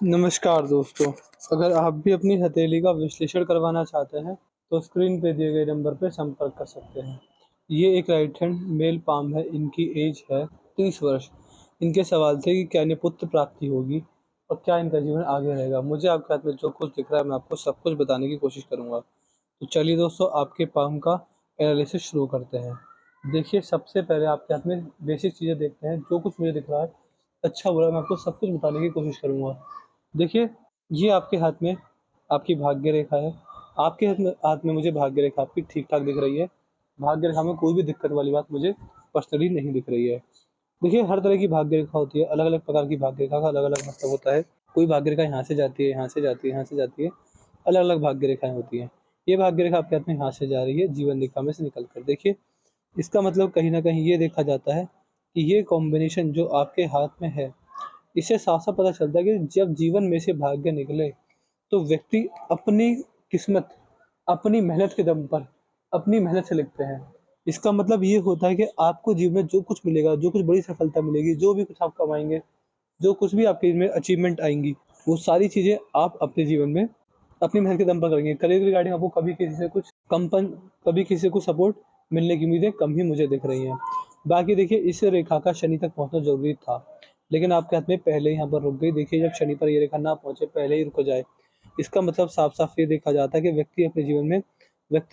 नमस्कार दोस्तों, अगर आप भी अपनी हथेली का विश्लेषण करवाना चाहते हैं, तो स्क्रीन पे दिए गए नंबर पर संपर्क कर सकते हैं। ये एक राइट हैंड मेल पाम है, इनकी एज है 30 वर्ष। इनके सवाल थे कि क्या इन्हें पुत्र प्राप्ति होगी और क्या इनका जीवन आगे रहेगा। मुझे आपके हाथ में जो कुछ दिख रहा है, मैं आपको सब कुछ बताने की कोशिश करूँगा। तो चलिए दोस्तों, आपके पाम का एनालिसिस शुरू करते हैं। देखिए, सबसे पहले आपके हाथ में बेसिक चीज़ें देखते हैं। जो कुछ मुझे दिख रहा है, अच्छा बुरा, मैं आपको सब कुछ बताने की कोशिश करूँगा। देखिए, ये आपके हाथ में आपकी भाग्य रेखा है। आपके हाथ में मुझे भाग्य रेखा आपकी ठीक-ठाक दिख रही है। भाग्य रेखा में कोई भी दिक्कत वाली बात मुझे पर्सनली नहीं दिख रही है। देखिए, हर तरह की भाग्य रेखा होती है, अलग-अलग प्रकार की भाग्य रेखा का अलग-अलग मतलब होता है। कोई भाग्य रेखा यहाँ से जाती है, यहाँ से जाती है, यहाँ से जाती है, अलग-अलग भाग्य रेखाएँ होती हैं। ये भाग्य रेखा आपके हाथ में यहाँ से जा रही है, जीवन रेखा में से निकल कर। देखिए, इसका मतलब कहीं न कहीं ये देखा जाता है कि ये कॉम्बिनेशन जो आपके हाथ में है, इससे साफ-साफ पता चलता है कि जब जीवन में से भाग्य निकले, तो व्यक्ति अपनी किस्मत, अपनी मेहनत के दम पर, अपनी मेहनत से लिखते हैं। इसका मतलब ये होता है कि आपको जीवन में जो कुछ मिलेगा, जो कुछ बड़ी सफलता मिलेगी, जो भी कुछ आप कमाएँगे, जो कुछ भी आपके में अचीवमेंट आएँगी, वो सारी चीज़ें आप अपने जीवन में अपनी मेहनत के दम पर करेंगे। करियर रिगार्डिंग आपको कभी किसी से कुछ सपोर्ट मिलने की उम्मीदें कम ही मुझे दिख रही हैं। बाकी देखिए, इस रेखा का शनि तक पहुँचना ज़रूरी था, लेकिन आपके हाथ में पहले ही यहाँ पर रुक गई। देखिए, जब शनि पर ये रेखा ना पहुँचे, पहले ही रुक जाए, इसका मतलब साफ-साफ ये देखा जाता है कि व्यक्ति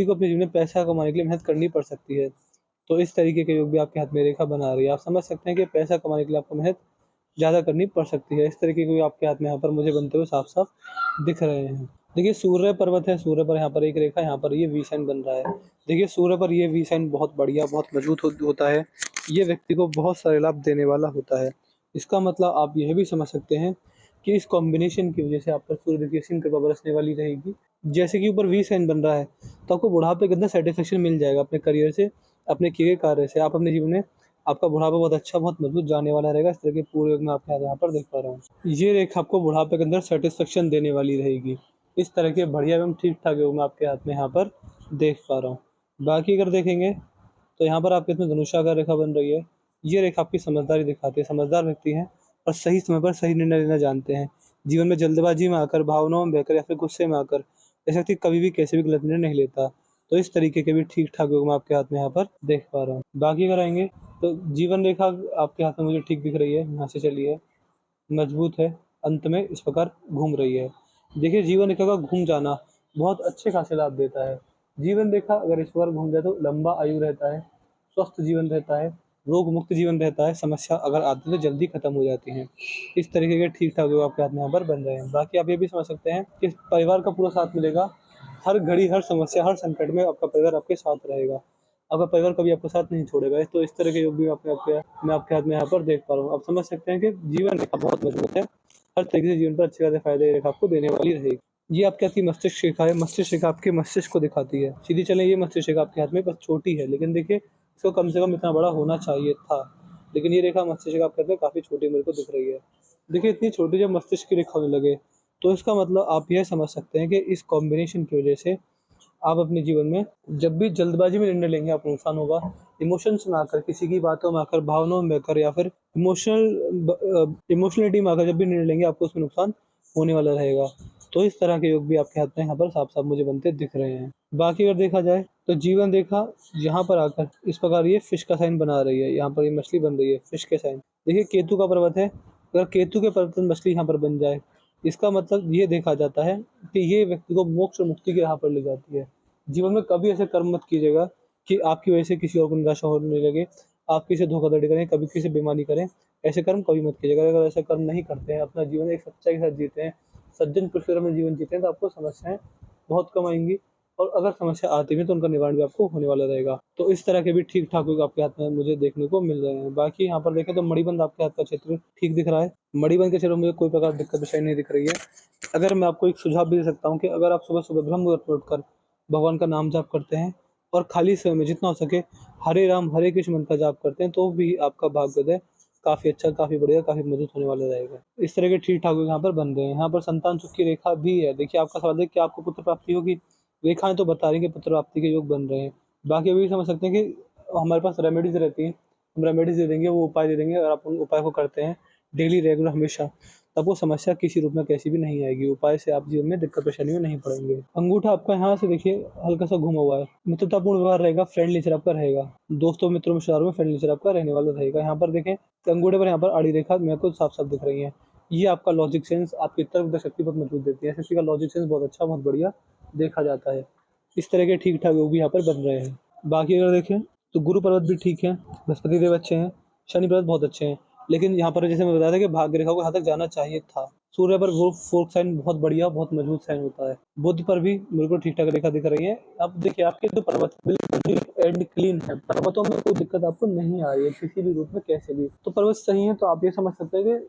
को अपने जीवन में पैसा कमाने के लिए मेहनत करनी पड़ सकती है। तो इस तरीके के योग भी आपके हाथ में रेखा बना रही है। आप समझ सकते हैं कि पैसा कमाने के लिए आपको मेहनत ज़्यादा करनी पड़ सकती है। इस तरीके के भी आपके हाथ में यहाँ पर मुझे बनते हुए साफ-साफ दिख रहे हैं। देखिए, सूर्य पर्वत है, सूर्य पर यहाँ पर एक रेखा, यहाँ पर ये वी साइन बन रहा है। देखिए, सूर्य पर ये वी साइन बहुत बढ़िया, बहुत मजबूत होता है। ये व्यक्ति को बहुत सारे लाभ देने वाला होता है। इसका मतलब आप यह भी समझ सकते हैं कि इस कॉम्बिनेशन की वजह से आप पर सूर्य की असीम कृपा बरसने वाली रहेगी। जैसे कि ऊपर वी साइन बन रहा है, तो आपको बुढ़ापे के अंदर सैटिस्फैक्शन मिल जाएगा अपने करियर से, अपने किए गए कार्य से। आप अपने जीवन में आपका बुढ़ापा बहुत अच्छा, बहुत मजबूत जाने वाला रहेगा। इस तरह के पूरे योग मैं आपके यहाँ पर देख पा रहा हूँ। ये रेखा आपको बुढ़ापे के अंदर सैटिस्फैक्शन देने वाली रहेगी। इस तरह के बढ़िया एवं ठीक-ठाक योग मैं आपके हाथ में यहाँ पर देख पा रहा हूँ। बाकी अगर देखेंगे, तो यहाँ पर आपके इसमें धनुषाकार रेखा बन रही है। ये रेखा आपकी समझदारी दिखाती है, समझदार व्यक्ति हैं और सही समय पर सही निर्णय लेना जानते हैं। जीवन में जल्दबाजी में आकर, भावनाओं में बहकर या फिर गुस्से में आकर ऐसा व्यक्ति कभी भी कैसे भी गलत निर्णय नहीं लेता। तो इस तरीके के भी ठीक-ठाक योग मैं आपके हाथ में यहाँ पर देख पा रहा हूँ। बाकी अगर आएँगे, तो जीवन रेखा आपके हाथ में मुझे ठीक दिख रही है, यहाँ से चली है, मजबूत है, अंत में इस प्रकार घूम रही है। देखिए, जीवन रेखा का घूम जाना बहुत अच्छे खासे लाभ देता है। जीवन रेखा अगर इस प्रकार घूम जाए तो लंबा आयु रहता है, स्वस्थ जीवन रहता है, रोग मुक्त जीवन रहता है, समस्या अगर आती है तो जल्दी खत्म हो जाती हैं। इस तरीके के ठीक-ठाक योग आपके हाथ में यहाँ पर बन रहे हैं। बाकी आप ये भी समझ सकते हैं कि परिवार का पूरा साथ मिलेगा। हर घड़ी, हर समस्या, हर संकट में आपका परिवार आपके साथ रहेगा। आपका परिवार कभी आपका साथ नहीं छोड़ेगा। तो इस तरह के योग भी मैं आपके हाथ में यहाँ पर देख पा रहा हूँ। आप समझ सकते हैं कि जीवन रेखा बहुत मजबूत है। हर तरीके से जीवन पर अच्छे खासे फ़ायदे ये रेखा आपको देने वाली रहेगी। ये आपके हाथ की मस्तिष्क रेखा है। मस्तिष्क रेखा आपके मस्तिष्क को दिखाती है। सीधी चलें, ये मस्तिष्क रेखा आपके हाथ में बस छोटी है, लेकिन देखिए, इसको कम से कम इतना बड़ा होना चाहिए था। लेकिन ये रेखा मस्तिष्क रेखा आपके हाथ में काफ़ी छोटी मेरे को दिख रही है। देखिए, इतनी छोटी जब मस्तिष्क की रेखा होने लगे, तो इसका मतलब आप यह समझ सकते हैं कि इस कॉम्बिनेशन की वजह से आप अपने जीवन में जब भी जल्दबाजी में निर्णय लेंगे, आपको नुकसान होगा। इमोशंस में आकर, किसी की बातों में आकर, भावनाओं में आकर या फिर इमोशनलिटी में आकर जब भी निर्णय लेंगे, आपको उसमें नुकसान होने वाला रहेगा। तो इस तरह के योग भी आपके हाथ में यहाँ पर साफ-साफ मुझे बनते दिख रहे हैं। बाकी अगर देखा जाए, तो जीवन रेखा यहाँ पर आकर इस प्रकार ये फिश का साइन बना रही है। यहाँ पर ये मछली बन रही है, फिश के साइन। देखिए, केतु का पर्वत है, अगर केतु के पर्वत में मछली यहाँ पर बन जाए, इसका मतलब ये देखा जाता है कि ये व्यक्ति को मोक्ष और मुक्ति के राह पर ले जाती है। जीवन में कभी ऐसे कर्म मत कीजिएगा कि आपकी वजह से किसी और को निराशा होने लगे, आप किसी से धोखाधड़ी करें, कभी किसी से बेईमानी करें, ऐसे कर्म कभी मत कीजिएगा। अगर ऐसे कर्म नहीं करते हैं, अपना जीवन एक सच्चाई के साथ जीते हैं, सज्जन पुरुषों में जीवन जीते हैं, तो आपको समस्याएँ बहुत कम आएँगी और अगर समस्या आती भी है, तो उनका निवारण भी आपको होने वाला रहेगा। तो इस तरह के भी ठीक-ठाक योग आपके हाथ में मुझे देखने को मिल रहे हैं। बाकी यहाँ पर देखें, तो मणिबंध आपके हाथ का क्षेत्र ठीक दिख रहा है। मणिबंध के क्षेत्र में मुझे कोई प्रकार की दिक्कत परेशानी नहीं दिख रही है। अगर मैं आपको एक सुझाव भी दे सकता हूँ कि अगर आप सुबह-सुबह ब्रह्म मुहूर्त में उठकर भगवान का नाम जाप करते हैं और खाली समय में जितना हो सके हरे राम, हरे कृष्ण मंत्र का जाप करते हैं, तो भी आपका भाग्योदय काफ़ी अच्छा, काफ़ी बढ़िया, काफ़ी मजबूत होने वाला रहेगा। इस तरह के ठीक-ठाक योग यहाँ पर बन रहे हैं। यहाँ पर संतान सुख की रेखा भी है। देखिए, आपका सवाल है कि आपको पुत्र प्राप्ति होगी? रेखाएँ तो बता रही हैं कि पुत्र प्राप्ति के योग बन रहे हैं। बाकी अभी समझ सकते हैं कि हमारे पास रेमेडीज़ रहती हैं। हम रेमेडीज़ दे देंगे, वो उपाय दे देंगे, अगर आप उन उपाय को करते हैं डेली रेगुलर हमेशा, तब वो समस्या किसी रूप में कैसी भी नहीं आएगी। उपाय से आप जीवन में दिक्कत परेशानी में नहीं पड़ेंगे। अंगूठा आपका यहाँ से देखिए हल्का सा घुमा हुआ है। मित्रतापूर्ण व्यवहार रहेगा, फ्रेंड नेचर आपका रहेगा। दोस्तों मित्रों रिश्तेदारों में फ्रेंड नेचर आपका रहने वाला रहेगा। यहाँ पर देखें अंगूठे पर यहाँ पर आड़ी रेखा मेरे को साफ-साफ दिख रही है। ये आपका लॉजिक सेंस, आपकी तर्क शक्ति बहुत मजबूत देती है। ऐसे व्यक्ति का लॉजिक सेंस बहुत अच्छा, बहुत बढ़िया देखा जाता है। इस तरह के ठीक-ठाक योग भी यहाँ पर बन रहे हैं। बाकी अगर देखें तो गुरु पर्वत भी ठीक है, बृहस्पति देव अच्छे हैं, शनि पर्वत बहुत अच्छे हैं। लेकिन यहाँ पर जैसे मैं बताया था कि भाग्य रेखा को यहाँ तक जाना चाहिए था। सूर्य पर वो फोर्थ साइन बहुत बढ़िया, बहुत मजबूत साइन होता है। बुध पर भी बिल्कुल ठीक-ठाक रेखा दिख रही है। अब देखिए आपके जो पर्वत बिल्कुल एंड क्लीन है, पर्वतों में कोई दिक्कत आपको नहीं आ रही है किसी भी रूप में कैसे भी। तो पर्वत सही है तो आप ये समझ सकते हैं कि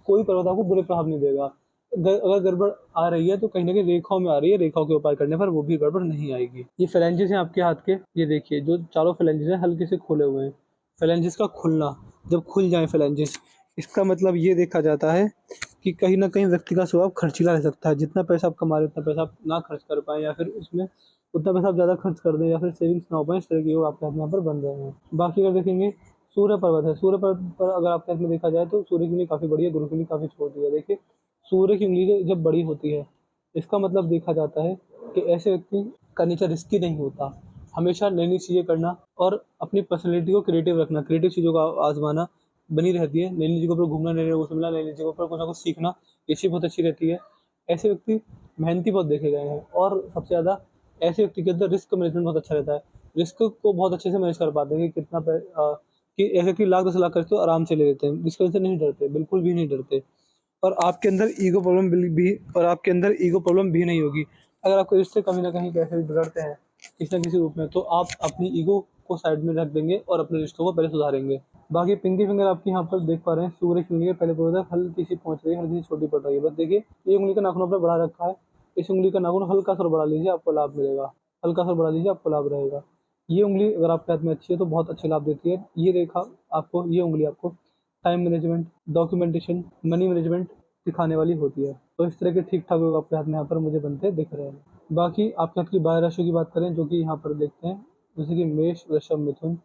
कोई पर्वत आपको बुरे प्रभाव नहीं देगा। अगर गड़बड़ आ रही है तो कहीं न कहीं रेखाओं में आ रही है, रेखाओं के उपाय करने पर वो भी गड़बड़ नहीं आएगी। ये फेलेंजेस हैं आपके हाथ के, ये देखिए जो चारों फेलेंजेस हैं हल्के से खुले हुए हैं। फेलेंजेस का खुलना, जब खुल जाएँ फेलेंजेस, इसका मतलब ये देखा जाता है कि कहीं न कहीं व्यक्ति का स्वभाव खर्चीला रह सकता है। जितना पैसा आप कमा रहे हैं उतना पैसा आप ना खर्च कर पाएँ, या फिर उसमें उतना पैसा आप ज़्यादा खर्च कर दें, या फिर सेविंग्स ना हो पाए, इस तरह के योग आपके हाथ में यहाँ पर बन रहे हैं। बाकी अगर देखेंगे सूर्य पर्वत है, सूर्य पर्वत पर अगर आपके हाथ में देखा जाए तो सूर्य की उंगली काफ़ी बड़ी है, गुरु की उंगली काफ़ी छोटी है। देखिए सूर्य की उंगली जब बड़ी होती है, इसका मतलब देखा जाता है कि ऐसे व्यक्ति का नेचर रिस्की नहीं होता। हमेशा नई-नई चीज़ें करना और अपनी पर्सनैलिटी को क्रिएटिव रखना, क्रिएटिव चीज़ों का आज़माना बनी रहती है। नई-नई जगहों पर घूमना, नए लोगों से मिलना, नई-नई जगहों पर कुछ ना कुछ सीखना, ये चीज़ बहुत अच्छी रहती है। ऐसे व्यक्ति मेहनती बहुत देखे गए हैं, और सबसे ज़्यादा ऐसे व्यक्ति के अंदर रिस्क मैनेजमेंट बहुत अच्छा रहता है। रिस्क को बहुत अच्छे से मैनेज कर पाते हैं कि कि ऐसे व्यक्ति लाख 10 लाख खर्च तो आराम से ले लेते हैं। रिस्क से नहीं डरते, बिल्कुल भी नहीं डरते। और आपके अंदर ईगो प्रॉब्लम भी और आपके अंदर ईगो प्रॉब्लम भी नहीं होगी। अगर आपके रिश्ते कहीं न कहीं कैसे भी बिगड़ते हैं, किसी न किसी रूप में, तो आप अपनी ईगो को साइड में रख देंगे और अपने रिश्तों को पहले सुधारेंगे। बाकी पिंकी फिंगर आपकी यहाँ पर देख पा रहे हैं, सूर्य की उंगली के पहले पूर्वोत्तर हल्की सी पहुँच रही है, हल्की सी छोटी पड़ रही है। बस देखिए, ये उंगली का नाखून आपने बढ़ा रखा है, इस उंगली का नाखून हल्का-सा और बढ़ा लीजिए, आपको लाभ मिलेगा। हल्का-सा और बढ़ा लीजिए, आपको लाभ रहेगा। ये उंगली अगर आपके हाथ में अच्छी है तो बहुत अच्छे लाभ देती है। ये रेखा आपको, ये उंगली आपको time management, documentation, money management सिखाने वाली होती है। तो इस तरह के ठीक-ठाक योग आपके हाथ में यहाँ पर मुझे बनते दिख रहे हैं। बाकी आपके हाथ की 12 राशियों की बात करें, जो कि यहाँ पर देखते हैं, जैसे कि मेष, वृषभ, मिथुन,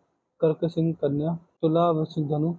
कर्क, सिंह, कन्या, तुला, वृश्चिक, धनु,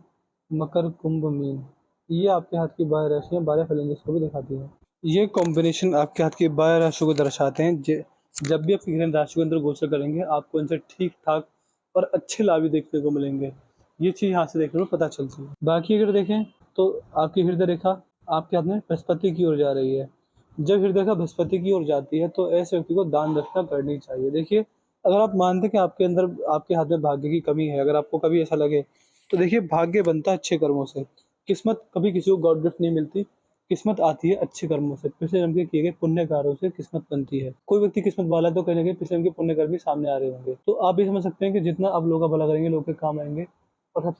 मकर, कुंभ, मीन। ये आपके हाथ की 12 राशियाँ 12 फ्लेंजेस को भी दिखाती हैं। ये कॉम्बिनेशन आपके हाथ की 12 राशियों को दर्शाते हैं। जब भी आप किसी राशि के अंदर गोचर करेंगे, आपको इनसे ठीक-ठाक और अच्छे लाभ भी देखने को मिलेंगे। ये चीज़ यहाँ से देखने को पता चलती है। बाकी अगर देखें तो आपकी हृदय रेखा आपके हाथ में बृहस्पति की ओर जा रही है। जब हृदय रेखा बृहस्पति की ओर जाती है तो ऐसे व्यक्ति को दान दक्षिणा करनी चाहिए। देखिए, अगर आप मानते हैं कि आपके अंदर, आपके हाथ में भाग्य की कमी है, अगर आपको कभी ऐसा लगे, तो देखिए भाग्य बनता है अच्छे कर्मों से। किस्मत कभी किसी को गॉड गिफ्ट नहीं मिलती, किस्मत आती है अच्छे कर्मों से। पिछले जन्म के किए गए पुण्य कार्यों से किस्मत बनती है। कोई व्यक्ति किस्मत वाला है तो कहीं न कहीं पिछले जन्म के पुण्य कर्म भी सामने आ रहे होंगे। तो आप ये समझ सकते हैं कि जितना आप लोगों का भला करेंगे, लोग के काम आएँगे। और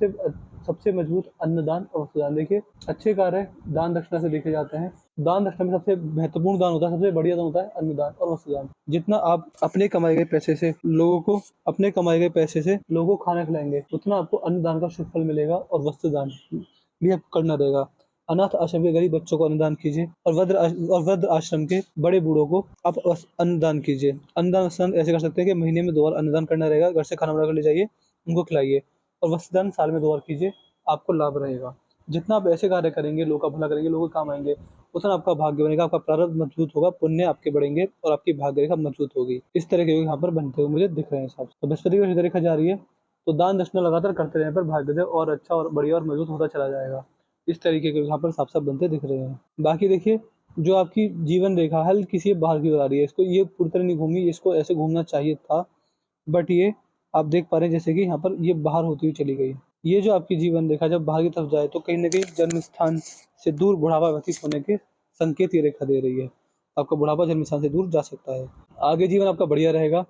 सबसे मजबूत अन्नदान और वस्त्रदान। देखिए, अच्छे कार्य दान दक्षिणा से देखे जाते हैं। दान दक्षिणा में सबसे महत्वपूर्ण दान होता है, सबसे बढ़िया दान होता है अन्नदान और वस्त्रदान। जितना आप अपने कमाए गए पैसे से लोगों को खाना खिलाएँगे, उतना आपको अन्नदान का शुभ फल मिलेगा, और वस्त्रदान भी आपको करना रहेगा। अनाथ आश्रम के गरीब बच्चों को अन्नदान कीजिए, और वृद्ध आश्रम के बड़े बूढ़ों को आप अन्नदान कीजिए। अन्नदान वस्त्रदान ऐसे कर सकते हैं कि महीने में 2 बार अन्नदान करना रहेगा, घर से खाना बनाकर ले जाइए, उनको खिलाइए। और वस्त्रदान साल में 2 बार कीजिए, आपको लाभ रहेगा। जितना आप ऐसे कार्य करेंगे, लोगों का भला करेंगे, लोगों के काम आएँगे, उतना आपका भाग्य बनेगा, आपका प्रारब्ध मजबूत होगा, पुण्य आपके बढ़ेंगे और आपकी भाग्य रेखा मजबूत होगी। इस तरह के योग यहाँ पर बनते हुए मुझे दिख रहे हैं साहब। तो बृहस्पति की हृदय रेखा जा रही है, तो दान दक्षिणा लगातार करते रहने पर भाग्योदय और अच्छा और बढ़िया और मजबूत होता चला जाएगा। इस तरीके के यहाँ पर साफ-साफ बनते दिख रहे हैं। बाकी देखिए, जो आपकी जीवन रेखा हल्की सी बाहर की ओर आ रही है, इसको ये पूरी तरह नहीं घूमी, इसको ऐसे घूमना चाहिए था, बट ये आप देख पा रहे हैं जैसे कि यहाँ पर ये बाहर होती हुई चली गई। ये जो आपकी जीवन रेखा जब बाहर की तरफ जाए तो कहीं न कहीं जन्म स्थान से दूर बुढ़ापा व्यतीत होने के संकेत ये रेखा दे रही है। आपका बुढ़ापा जन्म स्थान से दूर जा सकता है। आगे जीवन आपका बढ़िया रहेगा।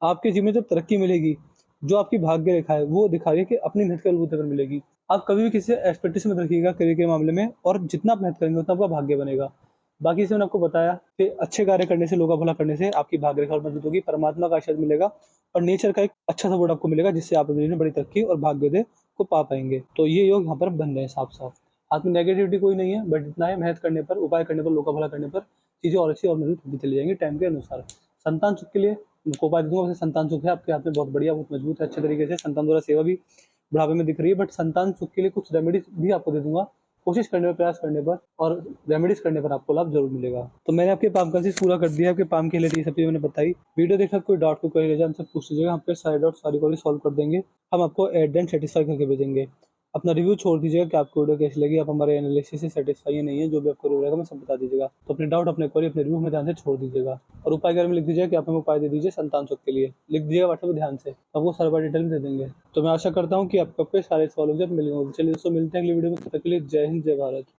आपके जीवन में जब तरक्की मिलेगी, जो आपकी भाग्य रेखा है वो दिखा रही है कि अपनी मेहनत के बलबूते पर मिलेगी। आप कभी भी किसी से एक्सपेक्टेशन मत रखिएगा करियर के मामले में, और जितना आप मेहनत करेंगे उतना आपका भाग्य बनेगा। बाकी जैसे मैंने आपको बताया कि अच्छे कार्य करने से, लोगों का भला करने से आपकी भाग्य रेखा और मजबूत होगी, परमात्मा का आशीर्वाद मिलेगा, और नेचर का एक अच्छा सपोर्ट आपको मिलेगा, जिससे आप अपने जीवन में बड़ी तरक्की और भाग्योदय को पा पाएँगे। तो ये योग यहाँ पर बन रहे हैं साफ-साफ। हाथ में नेगेटिविटी कोई नहीं है, बट इतना है, मेहनत करने पर, उपाय करने पर, लोगों का भला करने पर चीज़ें और अच्छी और मजबूत होती चली जाएँगी टाइम के अनुसार। संतान सुख के लिए आपको उपाय दे दूँगा। वैसे संतान सुख है आपके हाथ में बहुत बढ़िया, बहुत मजबूत है, अच्छे तरीके से संतान द्वारा सेवा भी बुढ़ापे में दिख रही है, बट संतान सुख के लिए कुछ रेमेडीज़ भी आपको दे दूँगा, कोशिश करने पर, प्रयास करने पर और रेमेडीज करने पर आपको लाभ जरूर मिलेगा। तो मैंने आपके पाम कंसिस पूरा कर दिया। आपके पाम के लिए ये सब चीज़ें मैंने बताई। वीडियो देखकर कोई डाउट, कोई क्वेरी हमसे पूछ लीजिएगा, हम आपके सारे डाउट, सारी क्वेरी सॉल्व कर देंगे। हम आपको एट एंड सेटिस्फाई करके भेजेंगे। अपना रिव्यू छोड़ दीजिएगा कि आपको वीडियो कैसी लगी, आप हमारे एनालिसिस से सेटिस्फाई नहीं है, जो भी आपको रहेगा मैं सब बता दीजिएगा। तो अपने डाउट, अपने क्वेरी, अपने रिव्यू में ध्यान से छोड़ दीजिएगा। और उपाय के बारे में लिख दीजिए कि आप हमें उपाय दे दीजिए संतान सुख के लिए, लिख दीजिएगा व्हाट्सएप पे ध्यान से, आपको सारा बार डिटेल दे देंगे। तो मैं आशा करता हूँ कि आपको आपके सारे सवाल हो जाए, मिलेंगे। चलिए दोस्तों, मिलते हैं अगली वीडियो में, तब तक के लिए जय हिंद, जय भारत।